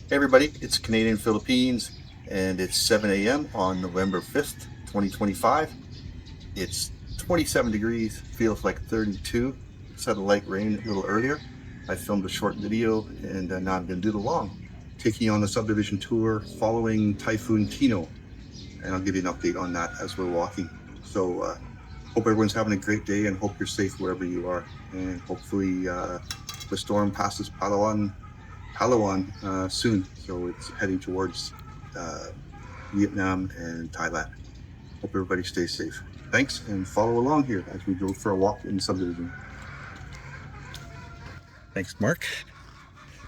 Hey everybody, it's Canadian Philippines and it's 7 a.m. on November 5th, 2025. It's 27 degrees, feels like 32. It's had a light rain a little earlier. I filmed a short video and now I'm going to do the long. Taking you on the subdivision tour following Typhoon Tino, and I'll give you an update on that as we're walking. So hope everyone's having a great day and hope you're safe wherever you are. And hopefully the storm passes Palawan soon, so it's heading towards Vietnam and Thailand. Hope everybody stays safe. Thanks, and follow along here as we go for a walk in the subdivision. Thanks, Mark.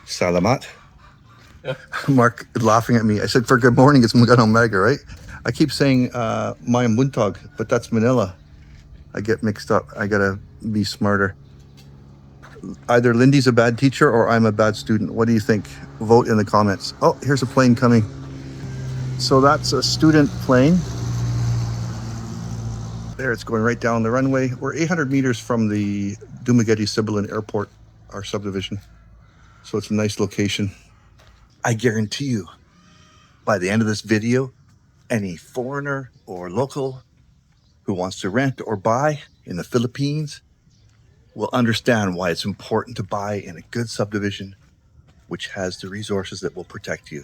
Salamat. Mark laughing at me. I said for good morning, it's Magana Omega, right? I keep saying Mayang Buntag, but that's Manila. I get mixed up. I gotta be smarter. Either Lindie's a bad teacher or I'm a bad student. What do you think? Vote in the comments. Oh, here's a plane coming. So that's a student plane. There, it's going right down the runway. We're 800 meters from the Dumaguete-Sibilin Airport, our subdivision. So it's a nice location. I guarantee you, by the end of this video, any foreigner or local who wants to rent or buy in the Philippines will understand why it's important to buy in a good subdivision which has the resources that will protect you.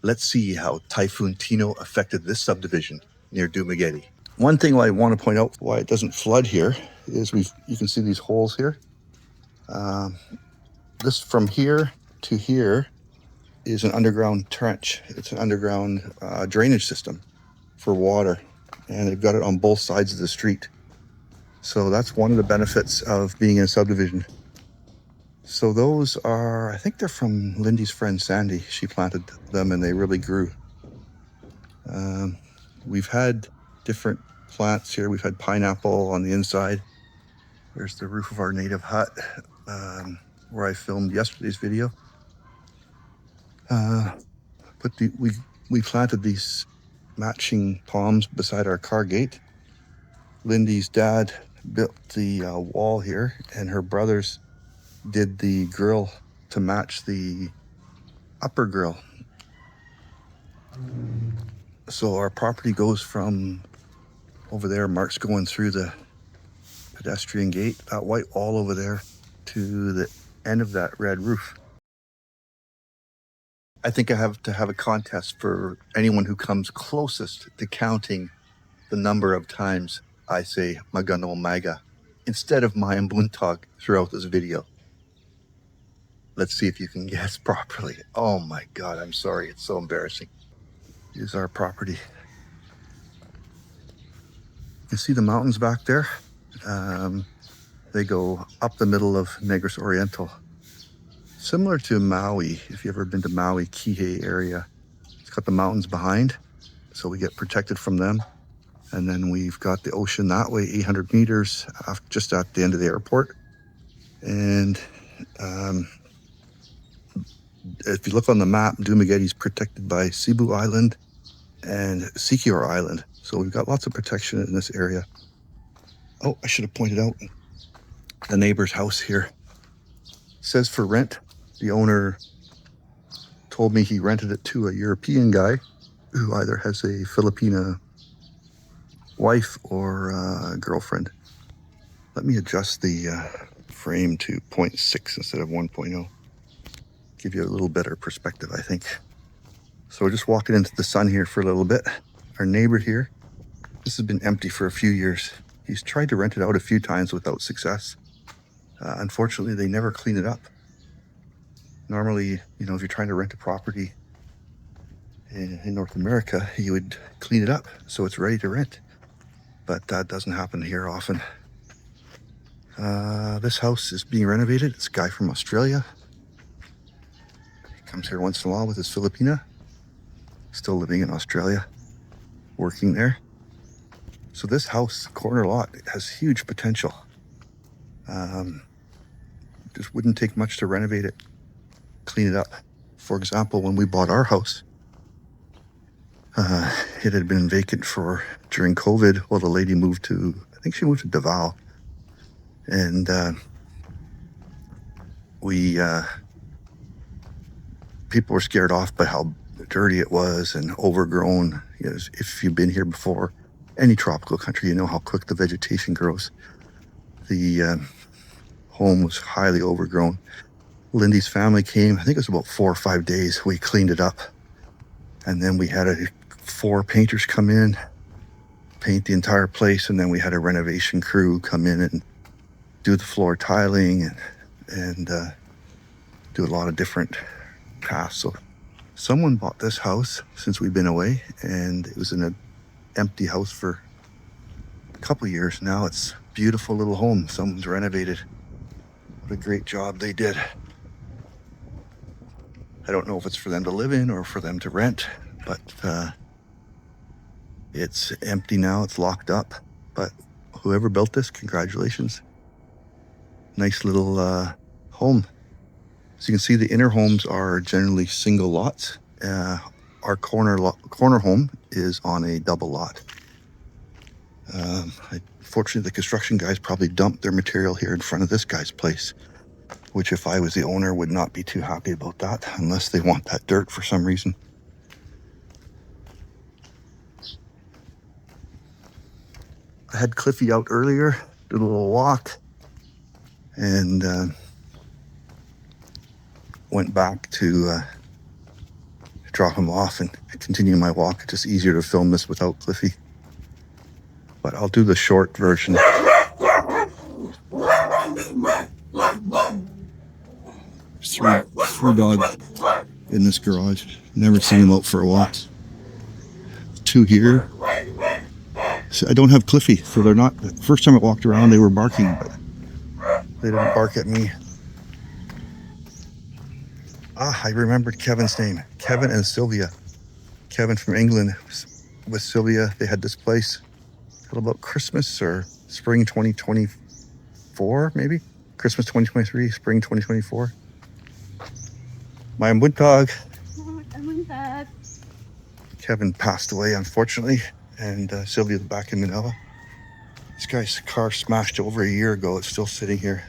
Let's see how Typhoon Tino affected this subdivision near Dumaguete. One thing I want to point out why it doesn't flood here is you can see these holes here. This from here to here is an underground trench. It's an underground drainage system for water, and they've got it on both sides of the street. So that's one of the benefits of being in a subdivision. So those are, I think they're from Lindie's friend Sandy. She planted them and they really grew. We've had different plants here. We've had pineapple on the inside. There's the roof of our native hut where I filmed yesterday's video. We planted these matching palms beside our car gate. Lindie's dad built the wall here, and her brothers did the grill to match the upper grill. So our property goes from over there, Mark's going through the pedestrian gate, that white wall over there, to the end of that red roof. I think I have to have a contest for anyone who comes closest to counting the number of times I say Magano Maga instead of Mayang Buntag throughout this video. Let's see if you can guess properly. Oh my God, I'm sorry. It's so embarrassing. Here's our property. You can see the mountains back there. They go up the middle of Negros Oriental. Similar to Maui, if you've ever been to Maui, Kihei area. It's got the mountains behind, so we get protected from them. And then we've got the ocean that way, 800 meters, just at the end of the airport. And if you look on the map, Dumaguete is protected by Cebu Island and Siquijor Island. So we've got lots of protection in this area. Oh, I should have pointed out the neighbor's house here. It says for rent. The owner told me he rented it to a European guy who either has a Filipina wife or girlfriend. Let me adjust the frame to 0.6 instead of 1.0. Give you a little better perspective, I think. So we're just walking into the sun here for a little bit. Our neighbor here, this has been empty for a few years. He's tried to rent it out a few times without success. Unfortunately, they never clean it up. Normally, if you're trying to rent a property in North America, you would clean it up so it's ready to rent. But that doesn't happen here often. This house is being renovated. It's a guy from Australia. He comes here once in a while with his Filipina. Still living in Australia, working there. So this house, corner lot, has huge potential. Just wouldn't take much to renovate it, clean it up. For example, when we bought our house, it had been vacant during COVID while the lady moved to, I think she moved to Davao. And we people were scared off by how dirty it was and overgrown. You know, if you've been here before, any tropical country, you know how quick the vegetation grows. The home was highly overgrown. Lindie's family came, I think it was about 4 or 5 days. We cleaned it up. And then we had 4 painters come in, paint the entire place. And then we had a renovation crew come in and do the floor tiling and do a lot of different tasks. So someone bought this house since we've been away, and it was in an empty house for a couple of years now. It's a beautiful little home. Someone's renovated. What a great job they did. I don't know if it's for them to live in or for them to rent, but it's empty now. It's locked up. But whoever built this, congratulations. Nice little home. So you can see the inner homes are generally single lots. Our corner home is on a double lot. Fortunately, the construction guys probably dumped their material here in front of this guy's place, which if I was the owner would not be too happy about that unless they want that dirt for some reason. I had Cliffy out earlier, did a little walk, and went back to drop him off and continue my walk. It's just easier to film this without Cliffy. But I'll do the short version. There's three dogs in this garage. Never seen them out for a walk. 2 here. So I don't have Cliffy, so they're not. The first time I walked around, they were barking, but they didn't bark at me. I remembered Kevin's name. Kevin and Sylvia. Kevin from England with Sylvia. They had this place till about Christmas or spring 2024, maybe? Christmas 2023, spring 2024. My dog. Kevin passed away, unfortunately, and Sylvia's back in Manila. This guy's car smashed over a year ago. It's still sitting here.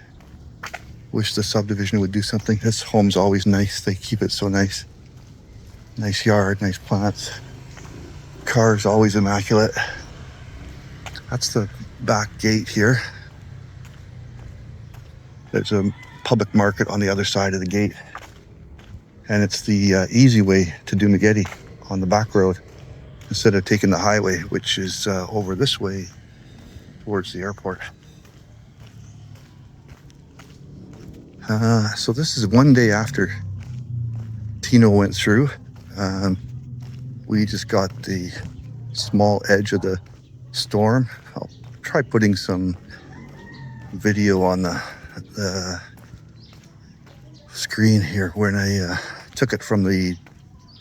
Wish the subdivision would do something. This home's always nice. They keep it so nice. Nice yard, nice plants. Car's always immaculate. That's the back gate here. There's a public market on the other side of the gate. And it's the easy way to Dumaguete on the back road instead of taking the highway, which is over this way towards the airport. So this is one day after Tino went through. We just got the small edge of the storm. I'll try putting some video on the screen here when I took it from the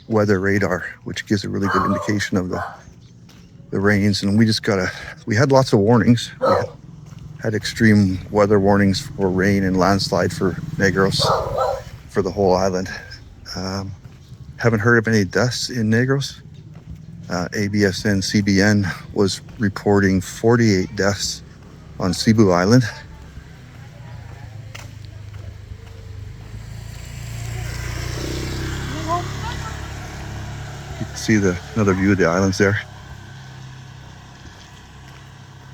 weather radar, which gives a really good indication of the rains. And we had lots of warnings. We had extreme weather warnings for rain and landslide for Negros, for the whole island. Haven't heard of any deaths in Negros. ABS-CBN was reporting 48 deaths on Cebu Island. You can see another view of the islands there.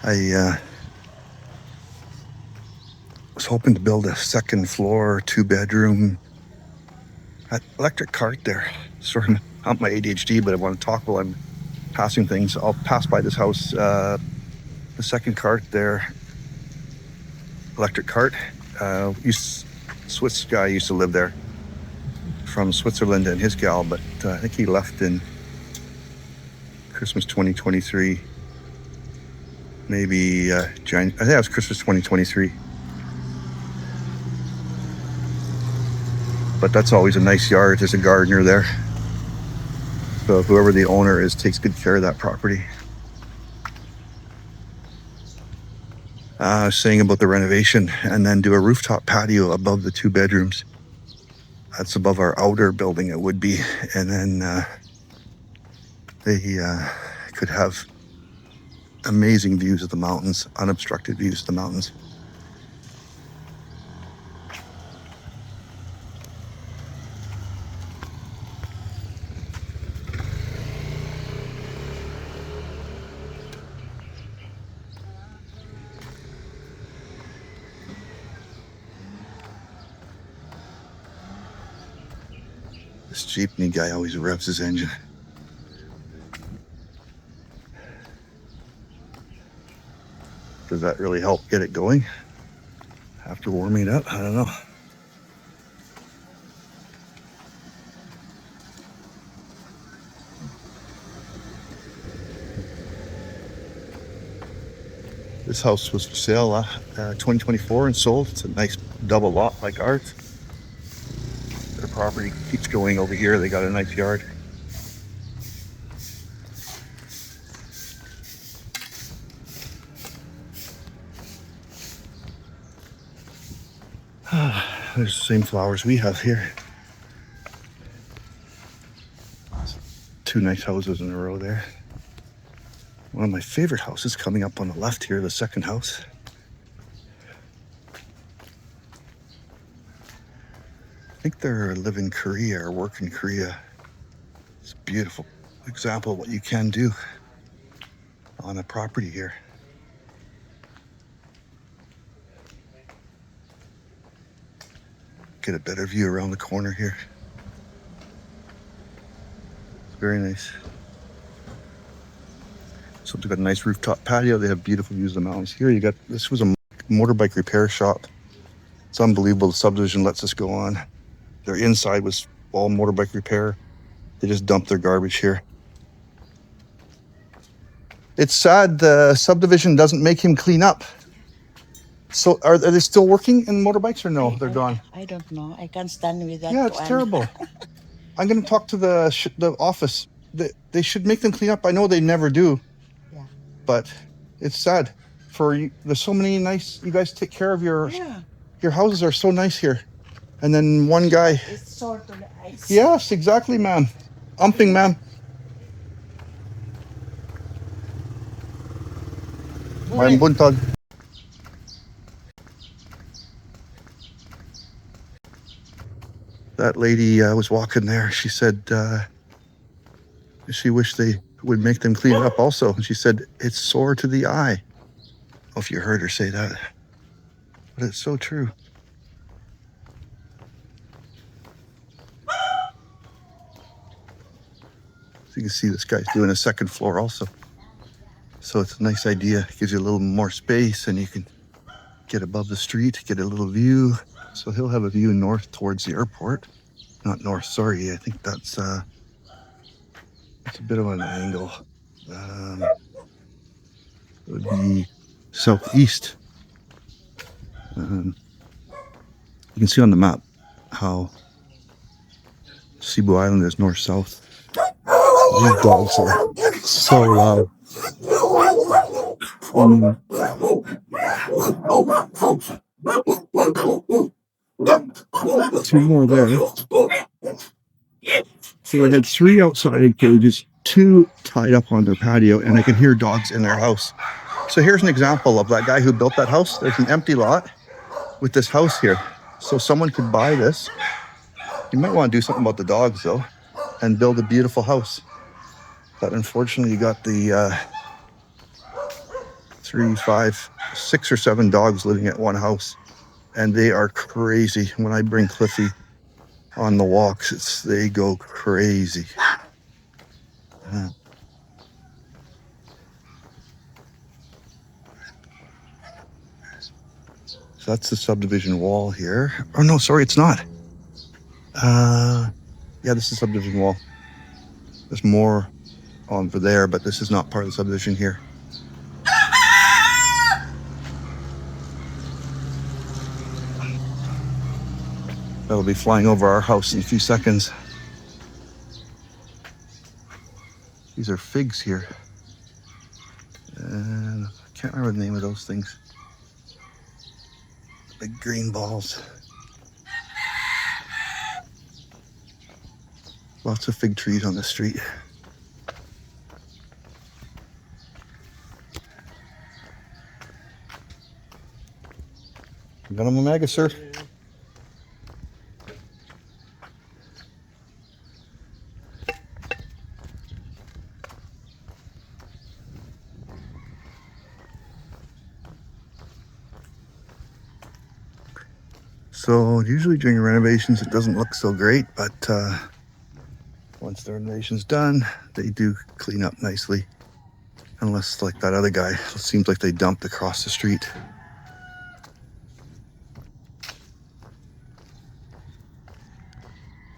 I was hoping to build a second floor, 2-bedroom. Electric cart there. Sort of not my ADHD, but I want to talk while I'm passing things. I'll pass by this house. The second cart there, electric cart. Swiss guy used to live there from Switzerland, and his gal, but I think he left in Christmas 2023. Maybe January. I think it was Christmas 2023. But that's always a nice yard. There's a gardener there. So whoever the owner is takes good care of that property. I was saying about the renovation, and then do a rooftop patio above the 2 bedrooms. That's above our outer building, it would be. And then they could have amazing views of the mountains, unobstructed views of the mountains. This jeepney guy always revs his engine. Does that really help get it going after warming it up? I don't know. This house was for sale 2024 and sold. It's a nice double lot like ours. Their property keeps going over here. They got a nice yard. There's the same flowers we have here. Two nice houses in a row there. One of my favorite houses coming up on the left here, the second house. I think they live in Korea or work in Korea. It's a beautiful example of what you can do on a property here. Get a better view around the corner here. It's very nice. So they've got a nice rooftop patio. They have beautiful views of the mountains. Here you got, this was a motorbike repair shop. It's unbelievable. The subdivision lets us go on. Their inside was all motorbike repair. They just dumped their garbage here. It's sad the subdivision doesn't make him clean up. So are they still working in motorbikes or no? They're gone. I don't know. I can't stand with that. Yeah, it's terrible. I'm going to talk to the office. They should make them clean up. I know they never do. Yeah. But it's sad for you. There's so many nice, you guys take care of your houses are so nice here. And then one guy. It's sore to the eyes. Yes, exactly, ma'am. Umping, ma'am. May buntag. That lady was walking there. She said she wished they would make them clean it up also. And she said, it's sore to the eye. I don't know if you heard her say that, but it's so true. So you can see this guy's doing a second floor also. So it's a nice idea. It gives you a little more space and you can get above the street, get a little view. So he'll have a view north towards the airport. Not north, sorry. I think that's a bit of an angle. It would be southeast. You can see on the map how Cebu Island is north-south. These dogs are so loud. Two more there. So I had 3 outside cages, 2 tied up on their patio, and I could hear dogs in their house. So here's an example of that guy who built that house. There's an empty lot with this house here. So someone could buy this. You might want to do something about the dogs though, and build a beautiful house. But unfortunately, you got the 3, 5, 6 or 7 dogs living at one house. And they are crazy. When I bring Cliffy on the walks, they go crazy. So that's the subdivision wall here. Oh no, sorry, it's not. Yeah, this is subdivision wall. There's more over there, but this is not part of the subdivision here. That'll be flying over our house in a few seconds. These are figs here. And I can't remember the name of those things. Big green balls. Lots of fig trees on the street. Got him a mega, sir. So usually during renovations it doesn't look so great, but Once the renovation's done, they do clean up nicely. Unless, like that other guy, it seems like they dumped across the street.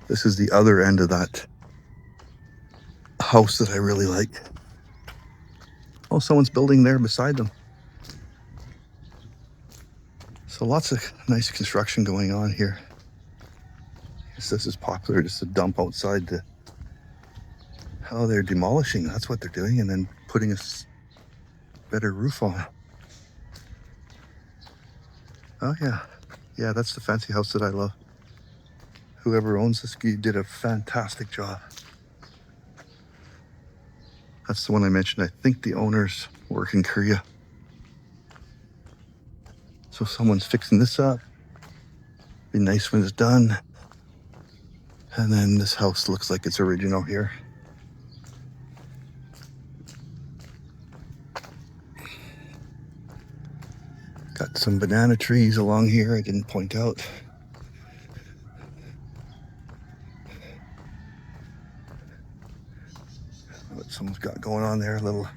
This is the other end of that house that I really like. Oh, someone's building there beside them. So lots of nice construction going on here. This is popular, just a dump outside the... Oh, they're demolishing. That's what they're doing, and then putting a better roof on. Oh yeah, yeah, that's the fancy house that I love. Whoever owns this did a fantastic job. That's the one I mentioned. I think the owners work in Korea. So someone's fixing this up. Be nice when it's done. And then this house looks like it's original here. Got some banana trees along here I didn't point out. What someone's got going on there, a little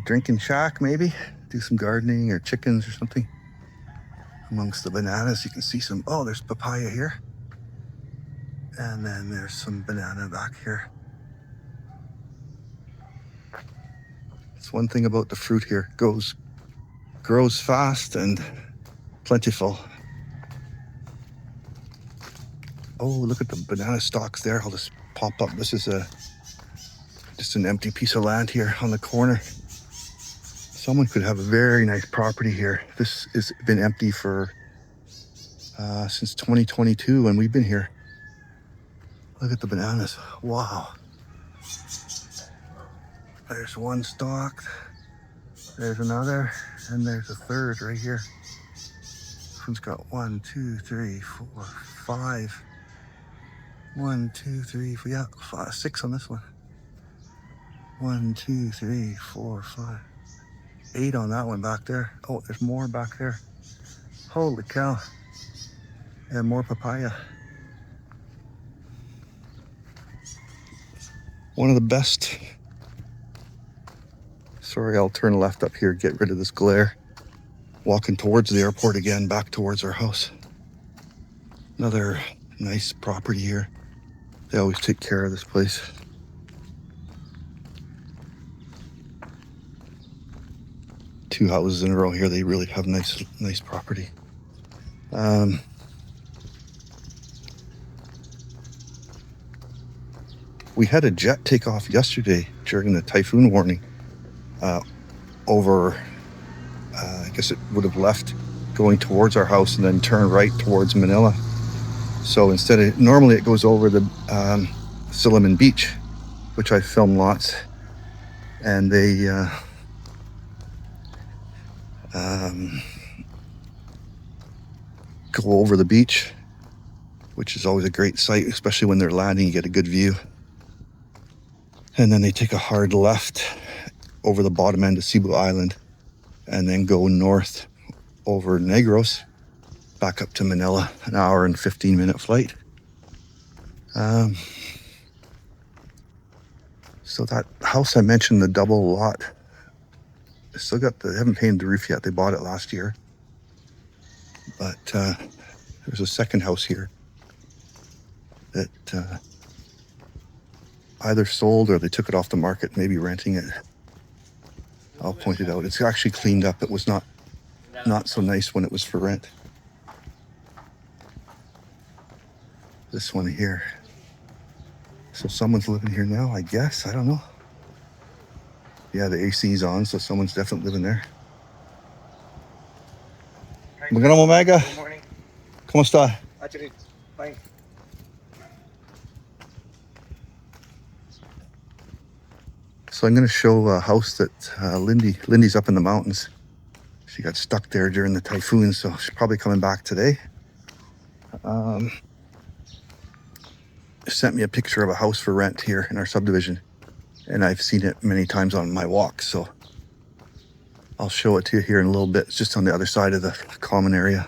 drinking shack maybe. Do some gardening or chickens or something. Amongst the bananas you can see some, oh, there's papaya here. And then there's some banana back here. It's one thing about the fruit here, grows fast and plentiful. Oh, look at the banana stalks there. I'll just pop up. This is just an empty piece of land here on the corner. Someone could have a very nice property here. This has been empty for since 2022 when we've been here. Look at the bananas. Wow. There's one stalk. There's another. And there's a third right here. This one's got 1, 2, 3, 4, 5. 1, 2, 3, 4, yeah, 5, 6 on this one. 1, 2, 3, 4, 5. 8 on that one back there. Oh, there's more back there. Holy cow. And more papaya. One of the best. Sorry, I'll turn left up here, get rid of this glare. Walking towards the airport again, back towards our house. Another nice property here. They always take care of this place. Two houses in a row here. They really have nice property. We had a jet take off yesterday during the typhoon warning over, I guess it would have left going towards our house and then turned right towards Manila. So instead of, normally it goes over the Salamat beach, which I film lots, and they go over the beach, which is always a great sight, especially when they're landing, you get a good view. And then they take a hard left over the bottom end of Cebu Island and then go north over Negros, back up to Manila, an hour and 15-minute flight. So that house I mentioned, the double lot, they haven't painted the roof yet. They bought it last year. But there's a second house here that either sold or they took it off the market, maybe renting it. I'll point it out. It's actually cleaned up. It was not so nice when it was for rent. This one here. So someone's living here now, I guess. I don't know. Yeah, the AC's on, so someone's definitely living there. Magandang umaga. Good morning. Kumusta? Actually, fine. So I'm going to show a house that Lindie's up in the mountains. She got stuck there during the typhoon, so she's probably coming back today. Sent me a picture of a house for rent here in our subdivision, and I've seen it many times on my walks, so I'll show it to you here in a little bit. It's just on the other side of the common area.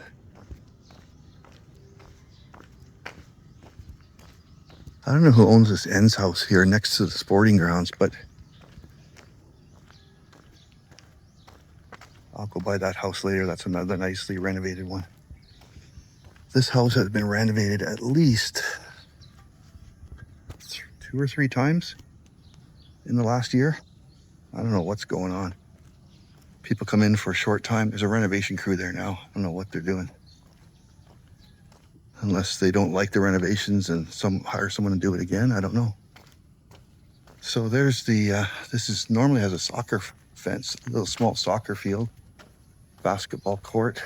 I don't know who owns this N's house here next to the sporting grounds, but I'll go by that house later. That's another nicely renovated one. This house has been renovated at least 2 or 3 times in the last year. I don't know what's going on. People come in for a short time. There's a renovation crew there now. I don't know what they're doing. Unless they don't like the renovations and hire someone to do it again. I don't know. So there's the, normally has a soccer fence, a little small soccer field, basketball court.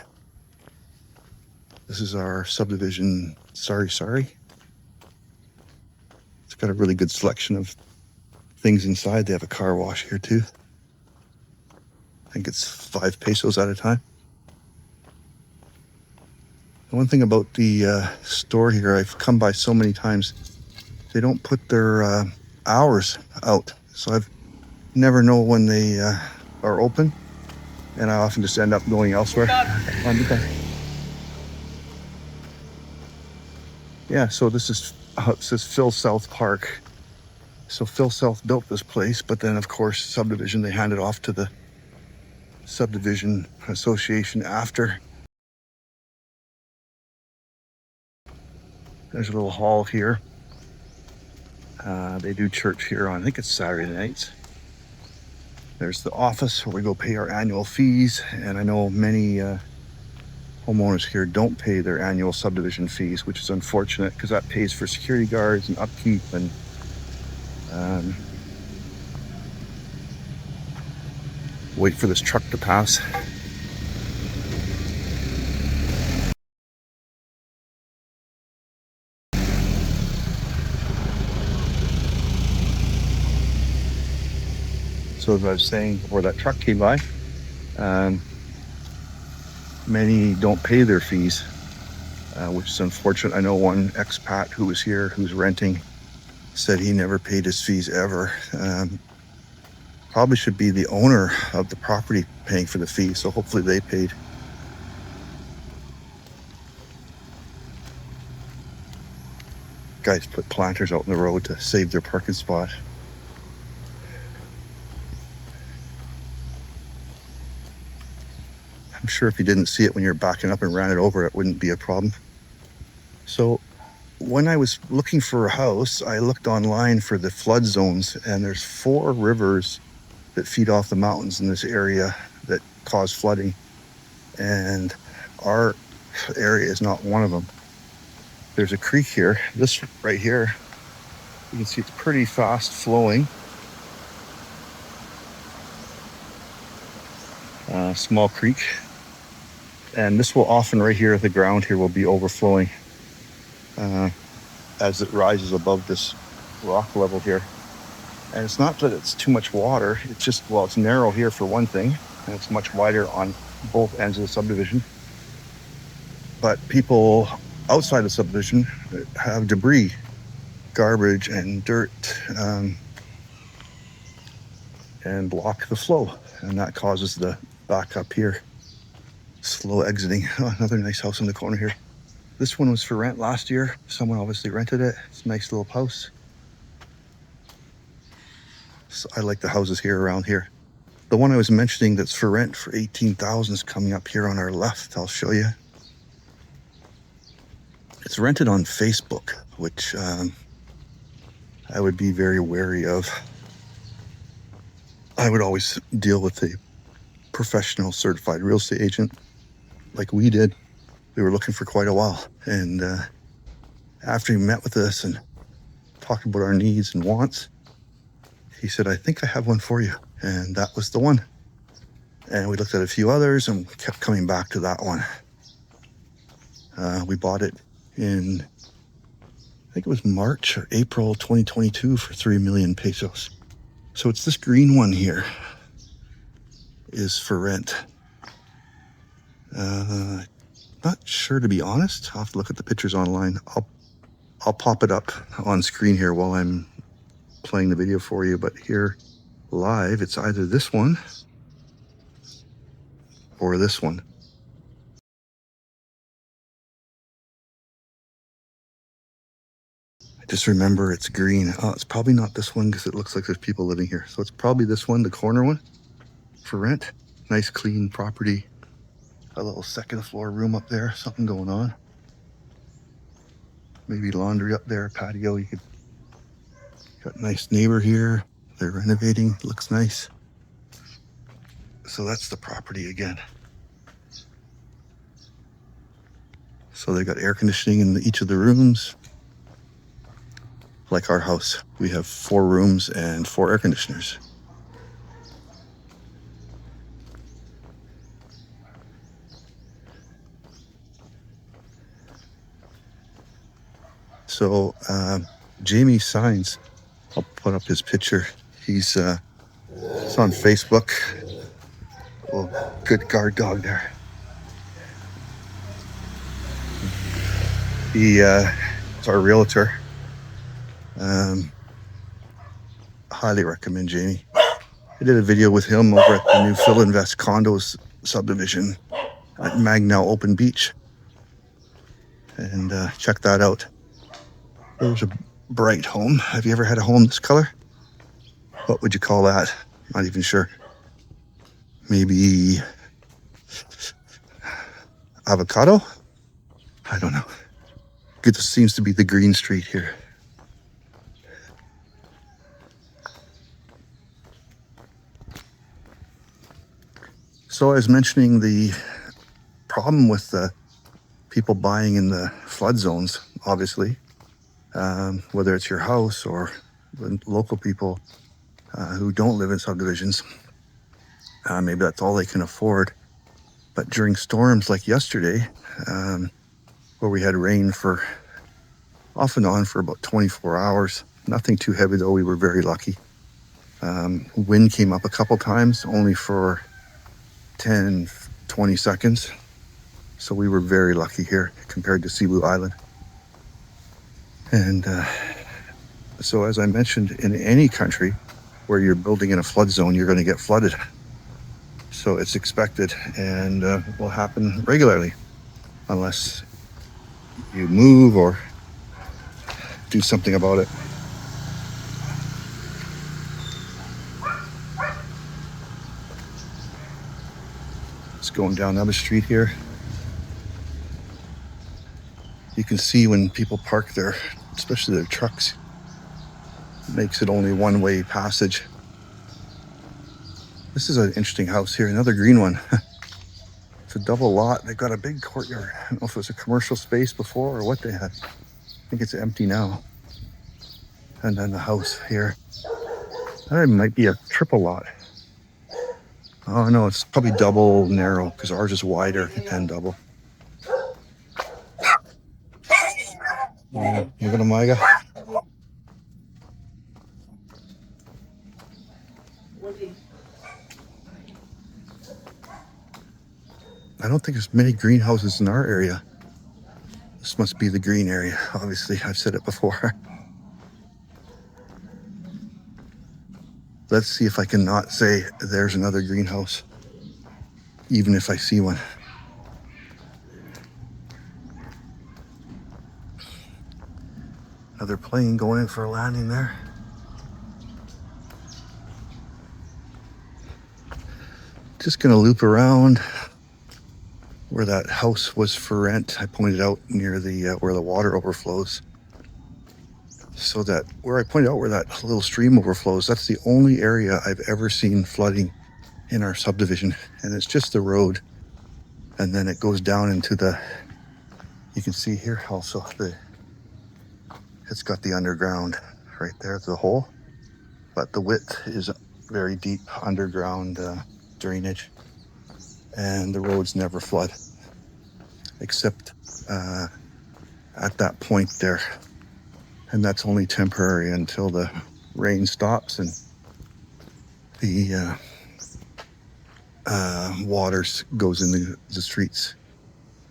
This is our subdivision, sorry. It's got a really good selection of things inside. They have a car wash here too. I think it's 5 pesos at a time. The one thing about the store here, I've come by so many times, they don't put their hours out. So I've never know when they are open. And I often just end up going elsewhere. Yeah, so this is, it says Phil South Park. So Phil South built this place, but then of course Subdivision, they handed off to the Subdivision Association after. There's a little hall here. They do church here on, I think it's Saturday nights. There's the office where we go pay our annual fees. And I know many homeowners here don't pay their annual subdivision fees, which is unfortunate because that pays for security guards and upkeep and wait for this truck to pass. So as I was saying before that truck came by, many don't pay their fees, which is unfortunate. I know one expat who was here, who's renting, said he never paid his fees ever. Probably should be the owner of the property paying for the fee, so hopefully they paid. Guys put planters out in the road to save their parking spot. I'm sure if you didn't see it when you're backing up and ran it over, it wouldn't be a problem. So when I was looking for a house, I looked online for the flood zones, and there's 4 rivers that feed off the mountains in this area that cause flooding. And our area is not one of them. There's a creek here. This right here, you can see it's pretty fast flowing. Small creek. And this will often right here at the ground here will be overflowing as it rises above this rock level here. And it's not that it's too much water, it's just, well, it's narrow here for one thing, and it's much wider on both ends of the subdivision. But people outside the subdivision have debris, garbage and dirt, and block the flow, and that causes the back up here. Slow exiting. Oh, another nice house in the corner here. This one was for rent last year. Someone obviously rented it. It's a nice little house. So I like the houses here around here. The one I was mentioning that's for rent for 18,000 is coming up here on our left. I'll show you. It's rented on Facebook, which I would be very wary of. I would always deal with a professional certified real estate agent like we did. We were looking for quite a while. And after he met with us and talked about our needs and wants, he said, I think I have one for you. And that was the one. And we looked at a few others and kept coming back to that one. We bought it in, I think it was March or April 2022 for 3 million pesos. So it's this green one here is for rent. Not sure, to be honest. I'll have to look at the pictures online. I'll pop it up on screen here while I'm playing the video for you. But here live, it's either this one or this one. I Just remember it's green. Oh, it's probably not this one because it looks like there's people living here. So it's probably this one, the corner one, for rent. Nice clean property. A little second floor room up there, something going on. Maybe laundry up there, patio. You could got a nice neighbor here. They're renovating, looks nice. So that's the property again. So they got air conditioning in each of the rooms. Like our house, we have 4 rooms and 4 air conditioners. So Jamie Signs, I'll put up his picture. It's on Facebook. Well, good guard dog there. It's our realtor. Highly recommend Jamie. I did a video with him over at the new Phil Invest Condos subdivision at Magnell Open Beach. And check that out. There's a bright home. Have you ever had a home this color? What would you call that? Not even sure. Maybe avocado? I don't know. It seems to be the green street here. So I was mentioning the problem with the people buying in the flood zones, obviously, whether it's your house or the local people who don't live in subdivisions. Maybe that's all they can afford. But during storms like yesterday, where we had rain for off and on for about 24 hours, nothing too heavy though, we were very lucky. Wind came up a couple times, only for 10, 20 seconds. So we were very lucky here compared to Cebu Island. And so as I mentioned, in any country where you're building in a flood zone, you're going to get flooded. So it's expected and will happen regularly unless you move or do something about it. It's going down another street here. You can see when people park there, especially their trucks, it makes it only one-way passage. This is an interesting house here, another green one. It's a double lot. They've got a big courtyard. I don't know if it was a commercial space before or what they had. I think it's empty now. And then the house here. That might be a triple lot. Oh no, it's probably double narrow because ours is wider and double. Look at Maiga. I don't think there's many greenhouses in our area. This must be the green area. Obviously, I've said it before. Let's see if I can not say there's another greenhouse, even if I see one. Another plane going in for a landing there. Just gonna loop around where that house was for rent. I pointed out near the where the water overflows. So that where I pointed out where that little stream overflows, that's the only area I've ever seen flooding in our subdivision. And it's just the road. And then it goes down into the, you can see here also, it's got the underground right there, the hole. But the width is very deep underground drainage. And the roads never flood, except at that point there. And that's only temporary until the rain stops and the water goes into the streets.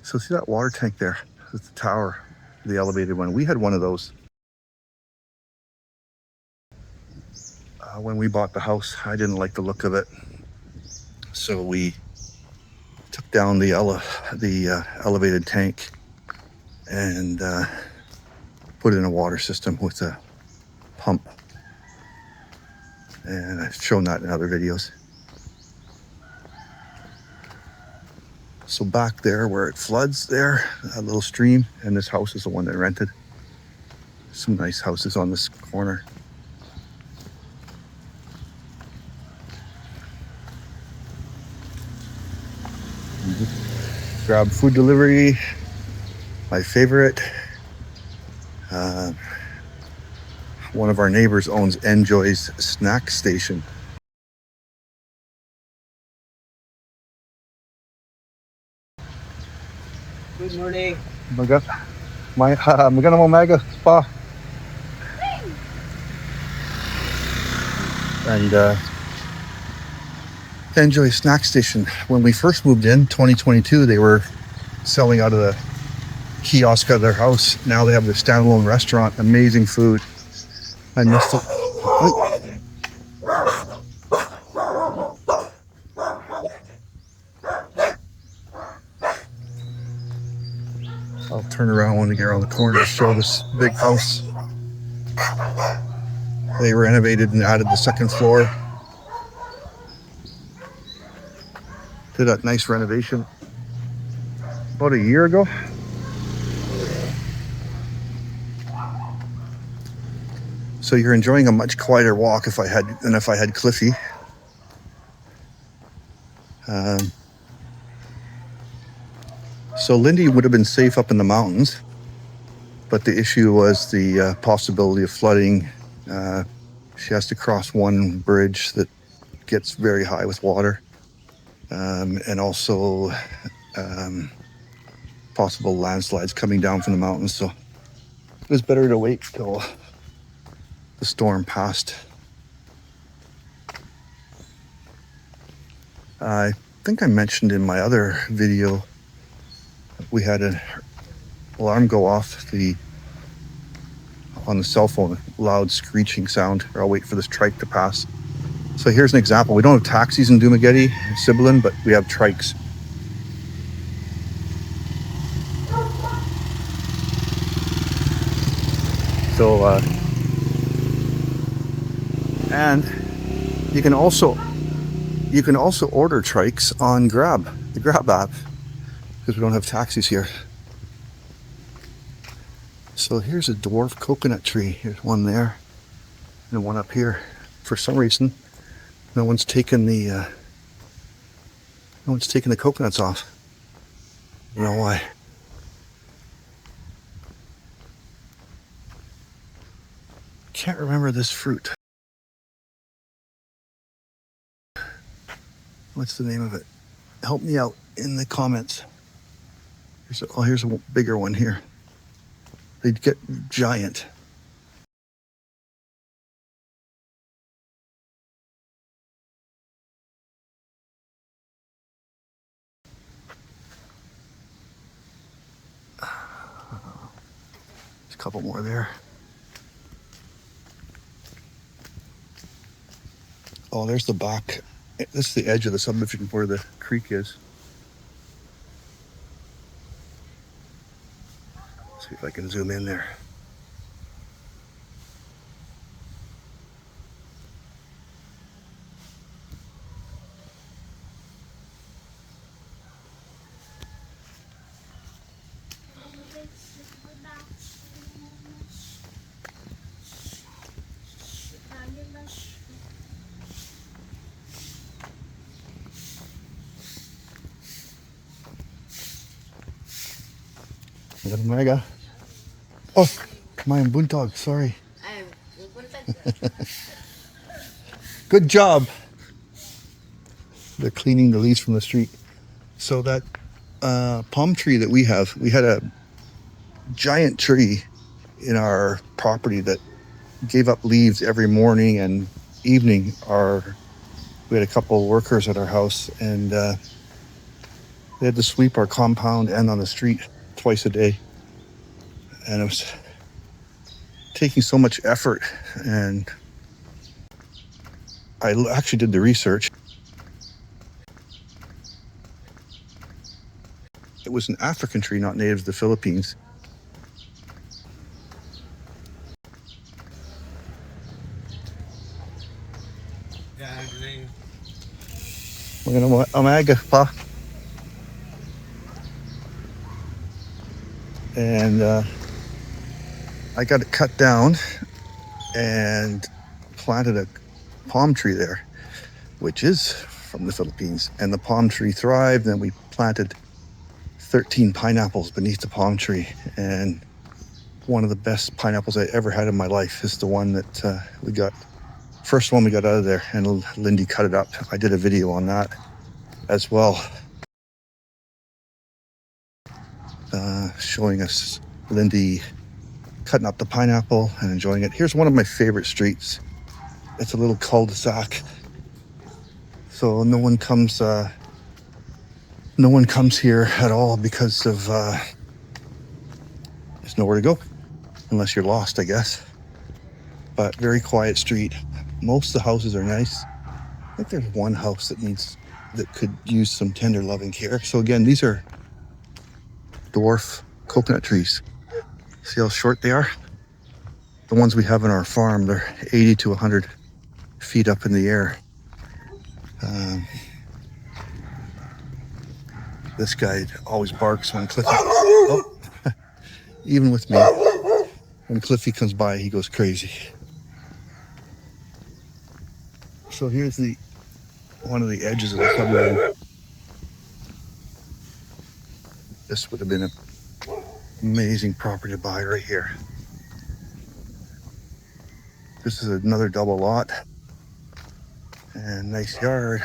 So see that water tank there? It's the tower, the elevated one. We had one of those when we bought the house. I didn't like the look of it, so we took down the elevated tank and put in a water system with a pump. And I've shown that in other videos. So back there where it floods there, that little stream, and this house is the one that rented. Some nice houses on this corner. Grab food delivery, my favorite. One of our neighbors owns Enjoy's Snack Station. Good morning. Magandang umaga pa. And Enjoy Snack Station. When we first moved in, 2022, they were selling out of the kiosk of their house. Now they have the standalone restaurant. Amazing food. I missed it. I'll turn around when we get around the corner to show this big house. They renovated and added the second floor. Did a nice renovation about a year ago. So you're enjoying a much quieter walk than if I had Cliffy. So Lindie would have been safe up in the mountains, but the issue was the possibility of flooding. She has to cross one bridge that gets very high with water, and also possible landslides coming down from the mountains. So it was better to wait till the storm passed. I think I mentioned in my other video, we had an alarm go off on the cell phone, loud screeching sound. I'll wait for this trike to pass. So here's an example. We don't have taxis in Dumaguete, Sibilin, but we have trikes. So, and you can also order trikes on Grab, the Grab app, because we don't have taxis here. So here's a dwarf coconut tree. Here's one there and one up here. For some reason, no one's taken the coconuts off. I don't know why. Can't remember this fruit. What's the name of it? Help me out in the comments. Here's a bigger one here. They'd get giant. There's a couple more there. Oh, there's the back. This is the edge of the subdivision where the creek is. See if I can zoom in there. Mega. Oh, my buntog, sorry. Good job. They're cleaning the leaves from the street. So that palm tree that we had a giant tree in our property that gave up leaves every morning and evening. We had a couple of workers at our house, and they had to sweep our compound and on the street twice a day. And it was taking so much effort, and I actually did the research. It was an African tree, not native to the Philippines. Magandang umaga pa. And I got it cut down and planted a palm tree there, which is from the Philippines. And the palm tree thrived, and we planted 13 pineapples beneath the palm tree. And one of the best pineapples I ever had in my life is the one that we got, first one we got out of there, and Lindie cut it up. I did a video on that as well, showing us Lindie cutting up the pineapple and enjoying it. Here's one of my favorite streets. It's a little cul-de-sac, so no one comes here at all because of there's nowhere to go unless you're lost, I guess. But very quiet street. Most of the houses are nice. I think there's one house that could use some tender loving care. So again, these are dwarf coconut trees. See how short they are? The ones we have in our farm, they're 80 to 100 feet up in the air. This guy always barks when Cliffy, even with me, when Cliffy comes by, he goes crazy. So here's one of the edges of the subdivision. This would have been an amazing property to buy right here. This is another double lot and nice yard.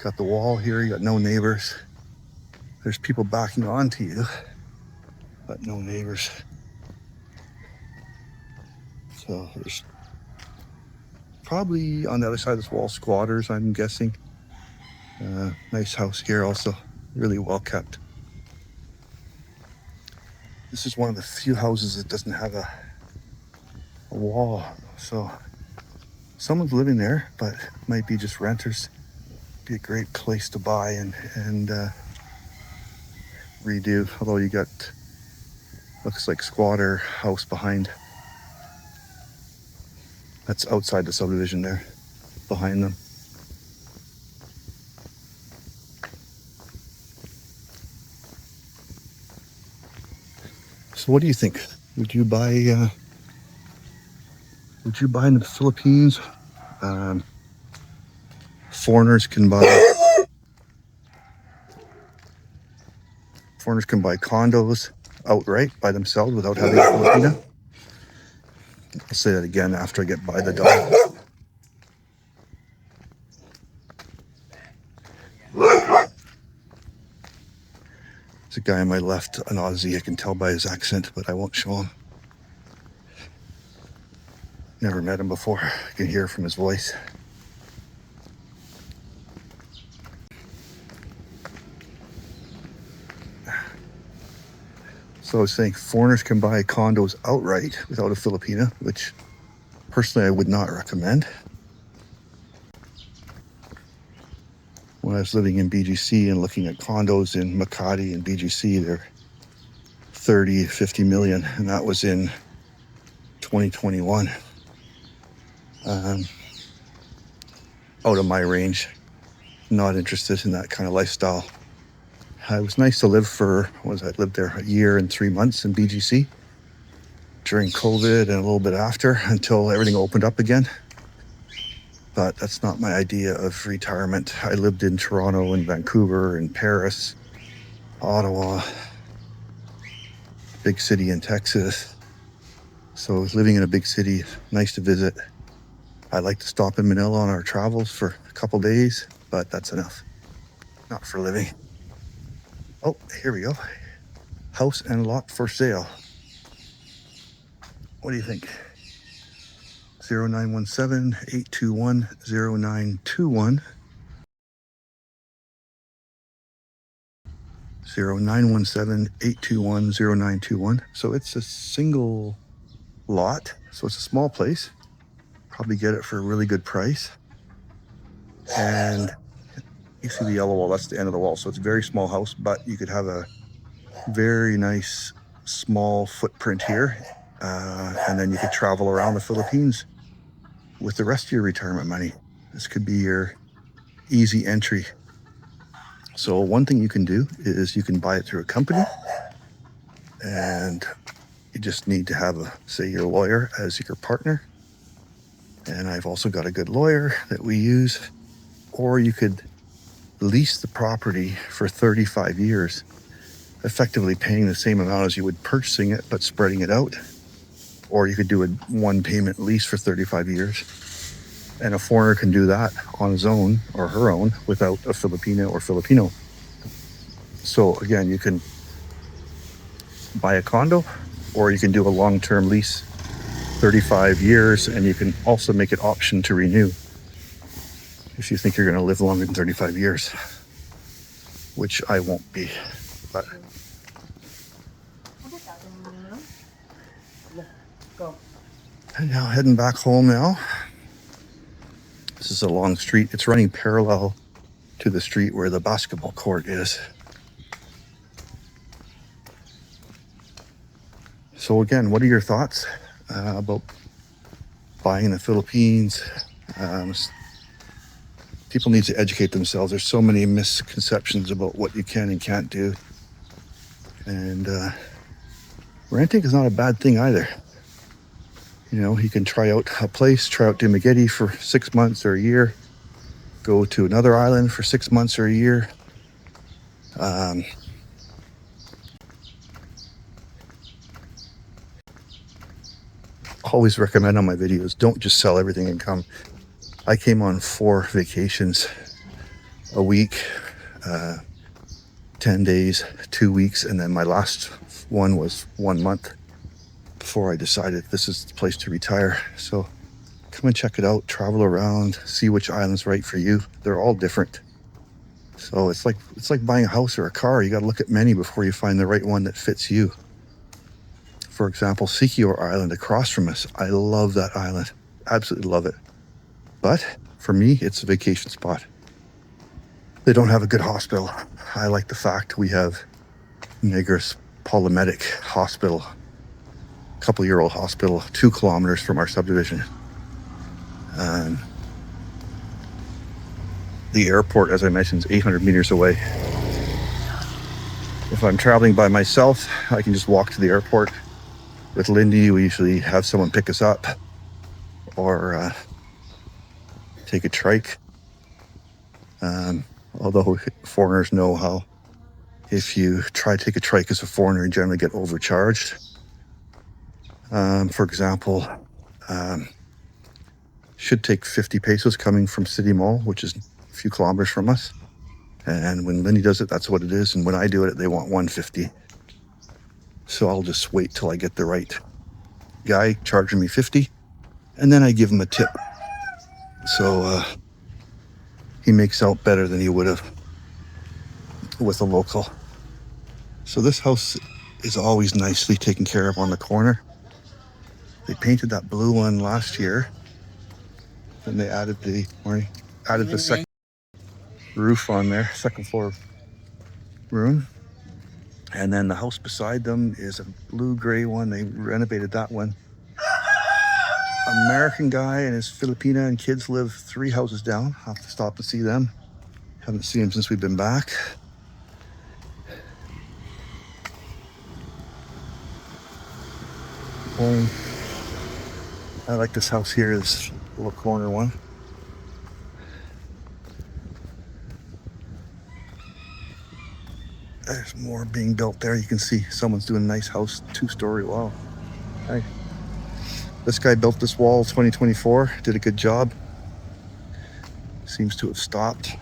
Got the wall here, you got no neighbors. There's people backing onto you, but no neighbors. So there's probably on the other side of this wall squatters, I'm guessing. Nice house here also, really well kept. This is one of the few houses that doesn't have a wall, so someone's living there, but might be just renters. Be a great place to buy and redo, although you got, looks like squatter house behind. That's outside the subdivision there, behind them. So what do you think? Would you buy in the Philippines? Foreigners can buy condos outright by themselves without having a Filipina. I'll say that again after I get by the dog. There's a guy on my left, an Aussie. I can tell by his accent, but I won't show him. Never met him before. I can hear from his voice. So I was saying foreigners can buy condos outright without a Filipina, which personally I would not recommend. When I was living in BGC and looking at condos in Makati and BGC, they're 30, 50 million, and that was in 2021. Out of my range, not interested in that kind of lifestyle. It was nice to live I lived there a year and 3 months in BGC during COVID and a little bit after until everything opened up again. But that's not my idea of retirement. I lived in Toronto and Vancouver and Paris, Ottawa, big city in Texas. So living in a big city, nice to visit. I like to stop in Manila on our travels for a couple days, but that's enough. Not for living. Oh, here we go. House and lot for sale. What do you think? 0917-821-0921. 0917-821-0921. So it's a single lot. So it's a small place. Probably get it for a really good price. And you see the yellow wall, that's the end of the wall. So it's a very small house, but you could have a very nice small footprint here. And then you could travel around the Philippines with the rest of your retirement money. This could be your easy entry. So one thing you can do is you can buy it through a company, and you just need to have say your lawyer as your partner. And I've also got a good lawyer that we use. Or you could lease the property for 35 years, effectively paying the same amount as you would purchasing it, but spreading it out. Or you could do a one payment lease for 35 years. And a foreigner can do that on his own or her own without a Filipino or Filipino. So again, you can buy a condo, or you can do a long-term lease, 35 years, and you can also make it option to renew if you think you're going to live longer than 35 years, which I won't be. But Go. and now heading back home now. This is a long street. It's running parallel to the street where the basketball court is. So again, what are your thoughts about buying in the Philippines? People need to educate themselves. There's so many misconceptions about what you can and can't do. And renting is not a bad thing either. You know, you can try out a place, try out Dumaguete for 6 months or a year, go to another island for 6 months or a year. Always recommend on my videos, don't just sell everything and come. I came on 4 vacations a week, 10 days, 2 weeks, and then my last one was 1 month before I decided this is the place to retire. So come and check it out, travel around, see which island's right for you. They're all different. So it's like buying a house or a car. You got to look at many before you find the right one that fits you. For example, Siquijor Island across from us. I love that island. Absolutely love it. But for me, it's a vacation spot. They don't have a good hospital. I like the fact we have Negros Polymedic Hospital, couple-year-old hospital, 2 kilometers from our subdivision. The airport, as I mentioned, is 800 meters away. If I'm traveling by myself, I can just walk to the airport. With Lindie, we usually have someone pick us up or take a trike. Although foreigners know how if you try to take a trike as a foreigner, you generally get overcharged. For example, should take 50 pesos coming from City Mall, which is a few kilometers from us. And when Lindie does it, that's what it is. And when I do it, they want 150. So I'll just wait till I get the right guy charging me 50, and then I give him a tip. So he makes out better than he would have with a local. So this house is always nicely taken care of on the corner. They painted that blue one last year, and they added the second roof on there, second floor room. And then the house beside them is a blue-gray one. They renovated that one. American guy and his Filipina and kids live 3 houses down. I'll have to stop and see them. Haven't seen them since we've been back. I like this house here, this little corner one. There's more being built there. You can see someone's doing a nice house, 2-story wall. Hey. This guy built this wall 2024, did a good job. Seems to have stopped.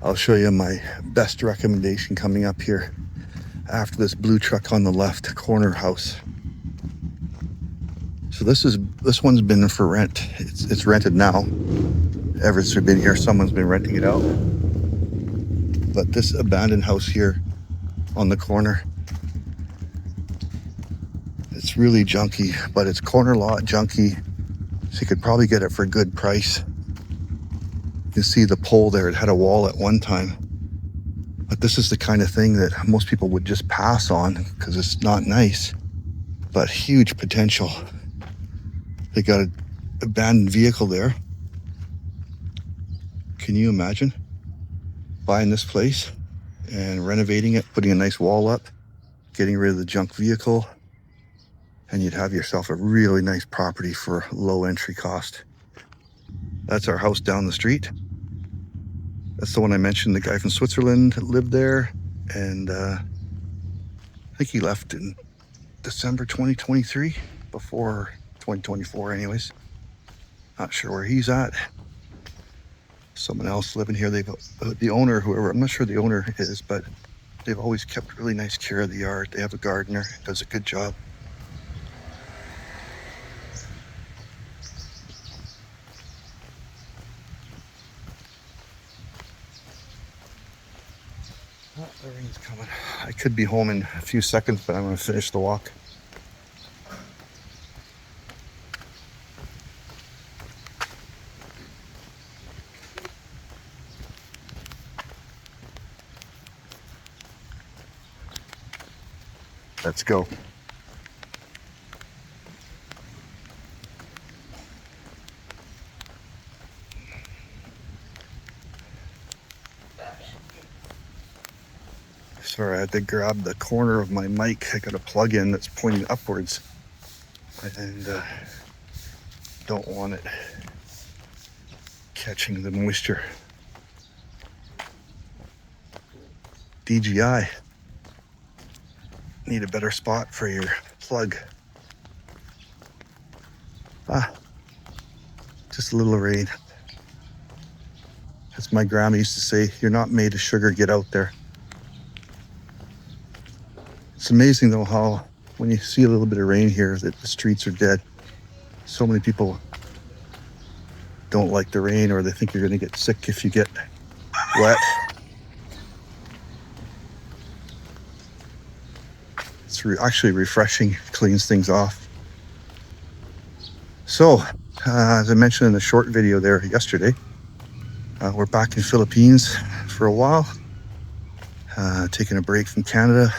I'll show you my best recommendation coming up here after this blue truck on the left corner house. So this one's been for rent. It's rented now. Ever since we've been here, someone's been renting it out. But this abandoned house here on the corner, it's really junky, but it's corner lot junky. So you could probably get it for a good price. You can see the pole there. It had a wall at one time. But this is the kind of thing that most people would just pass on because it's not nice, but huge potential. They got an abandoned vehicle there. Can you imagine buying this place and renovating it, putting a nice wall up, getting rid of the junk vehicle, and you'd have yourself a really nice property for low entry cost. That's our house down the street. That's the one I mentioned. The guy from Switzerland lived there, and I think he left in December 2023, before 2024 anyways. Not sure where he's at. Someone else living here. They've the owner, whoever, I'm not sure the owner is, but they've always kept really nice care of the yard. They have a gardener, does a good job. Oh, the rain's coming. I could be home in a few seconds, but I'm going to finish the walk. Let's go. Sorry, I had to grab the corner of my mic. I got a plug in that's pointing upwards, and don't want it catching the moisture. DJI. Need a better spot for your plug. Just a little rain. As my grandma used to say, you're not made of sugar, get out there. It's amazing though how when you see a little bit of rain here that the streets are dead. So many people don't like the rain, or they think you're going to get sick if you get wet. It's actually refreshing, cleans things off. So, as I mentioned in the short video there yesterday, we're back in Philippines for a while, taking a break from Canada.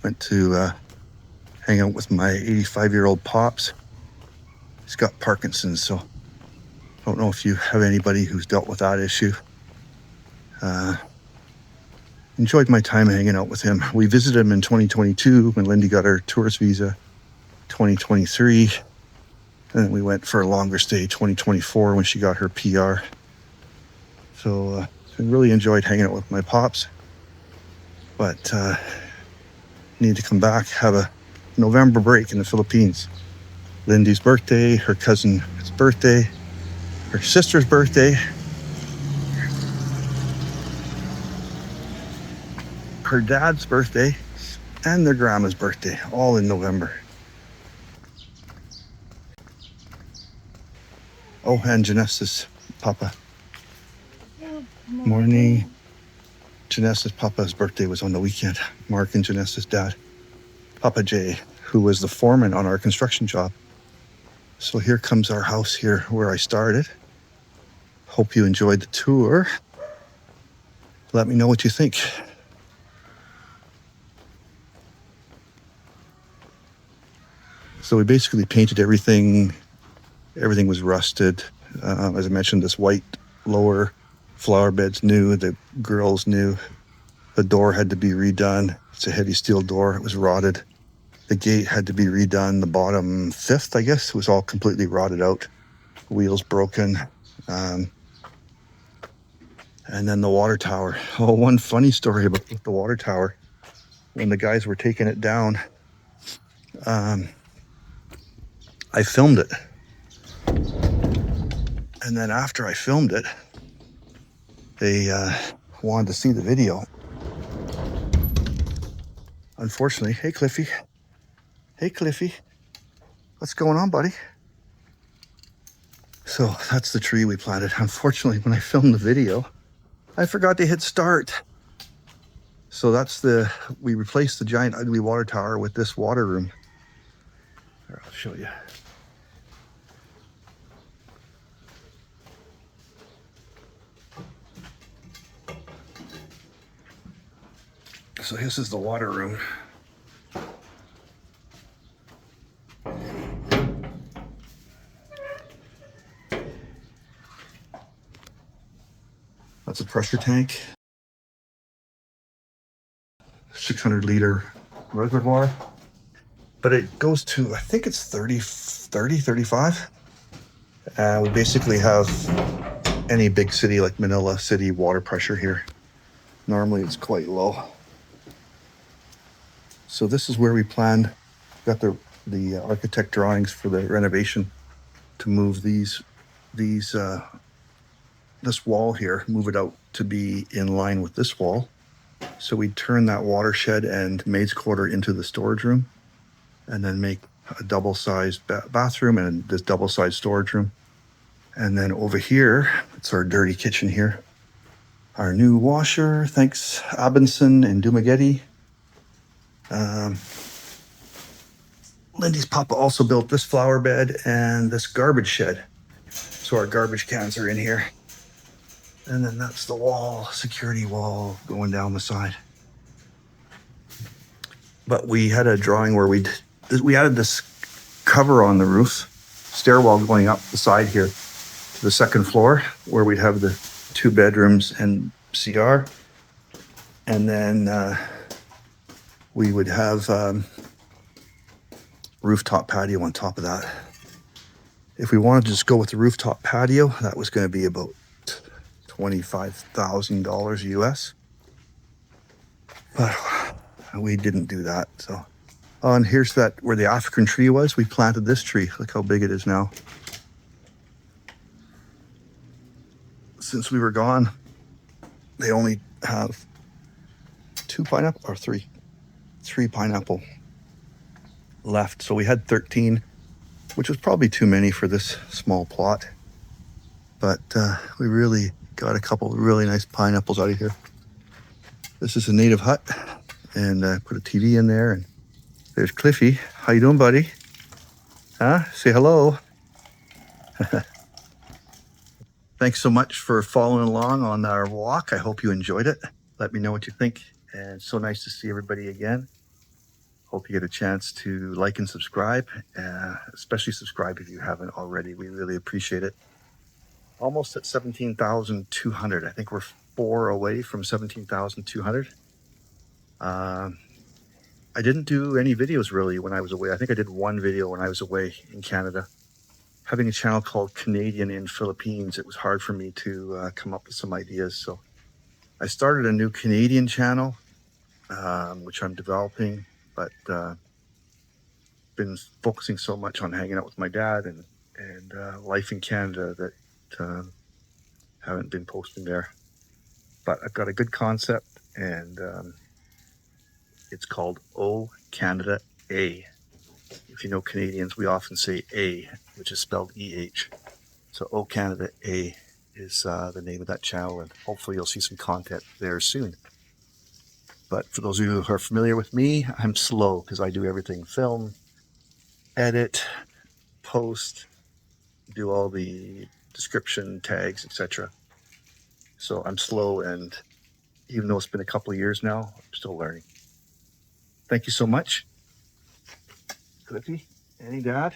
Went to hang out with my 85-year-old pops. He's got Parkinson's, so I don't know if you have anybody who's dealt with that issue. Enjoyed my time hanging out with him. We visited him in 2022 when Lindie got her tourist visa, 2023. And then we went for a longer stay, 2024, when she got her PR. So I really enjoyed hanging out with my pops. But need to come back, have a November break in the Philippines. Lindie's birthday, her cousin's birthday, her sister's birthday, her dad's birthday, and their grandma's birthday, all in November. Oh, and Janessa's papa. Morning. Janessa's papa's birthday was on the weekend. Mark and Janessa's dad, Papa Jay, who was the foreman on our construction job. So here comes our house here where I started. Hope you enjoyed the tour. Let me know what you think. So we basically painted everything. Everything was rusted. As I mentioned, this white lower flower bed's new. The grill's new. The door had to be redone. It's a heavy steel door. It was rotted. The gate had to be redone. The bottom fifth, I guess, was all completely rotted out. Wheels broken. And then the water tower. Oh, one funny story about the water tower. When the guys were taking it down, I filmed it. And then after I filmed it, they wanted to see the video. Unfortunately, hey Cliffy. Hey Cliffy. What's going on, buddy? So that's the tree we planted. Unfortunately, when I filmed the video, I forgot to hit start. So we replaced the giant ugly water tower with this water room. Here, I'll show you. So this is the water room. That's a pressure tank. 600-liter reservoir. But it goes to, I think it's 35. We basically have any big city like Manila city water pressure here. Normally it's quite low. So this is where we planned, got the architect drawings for the renovation to move this wall here, move it out to be in line with this wall. So we turn that watershed and maid's quarter into the storage room, and then make a double-sized bathroom and this double-sized storage room. And then over here, it's our dirty kitchen here. Our new washer, thanks Abinson and Dumagetti. Lindie's papa also built this flower bed and this garbage shed. So our garbage cans are in here. And then that's the wall, security wall going down the side. But we had a drawing where we added this cover on the roof, stairwell going up the side here to the second floor, where we'd have the 2 bedrooms and CR. And then we would have rooftop patio on top of that. If we wanted to just go with the rooftop patio, that was going to be about $25,000 US. But we didn't do that. So, oh, and here's that where the African tree was. We planted this tree. Look how big it is now. Since we were gone, they only have 2 pineapple or 3 pineapple left. So we had 13, which was probably too many for this small plot. But we really got a couple of really nice pineapples out of here. This is a native hut, and put a TV in there. And there's Cliffy. How you doing, buddy? Huh? Say hello. Thanks so much for following along on our walk. I hope you enjoyed it. Let me know what you think. And it's so nice to see everybody again. Hope you get a chance to like and subscribe, especially subscribe if you haven't already. We really appreciate it. Almost at 17,200. I think we're 4 away from 17,200. I didn't do any videos really when I was away. I think I did 1 video when I was away in Canada. Having a channel called Canadian in Philippines, it was hard for me to come up with some ideas. So I started a new Canadian channel, which I'm developing, but been focusing so much on hanging out with my dad and life in Canada that haven't been posting there. But I've got a good concept, and it's called O Canada A. If you know Canadians, we often say A, which is spelled EH. So O Canada A is the name of that channel, and hopefully you'll see some content there soon. But for those of you who are familiar with me, I'm slow because I do everything: film, edit, post, do all the description, tags, etc. So I'm slow, and even though it's been a couple of years now, I'm still learning. Thank you so much. Cliffy, any dad?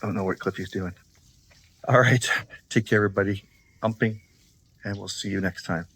I don't know what Cliffy's doing. All right, take care, everybody. Humping, and we'll see you next time.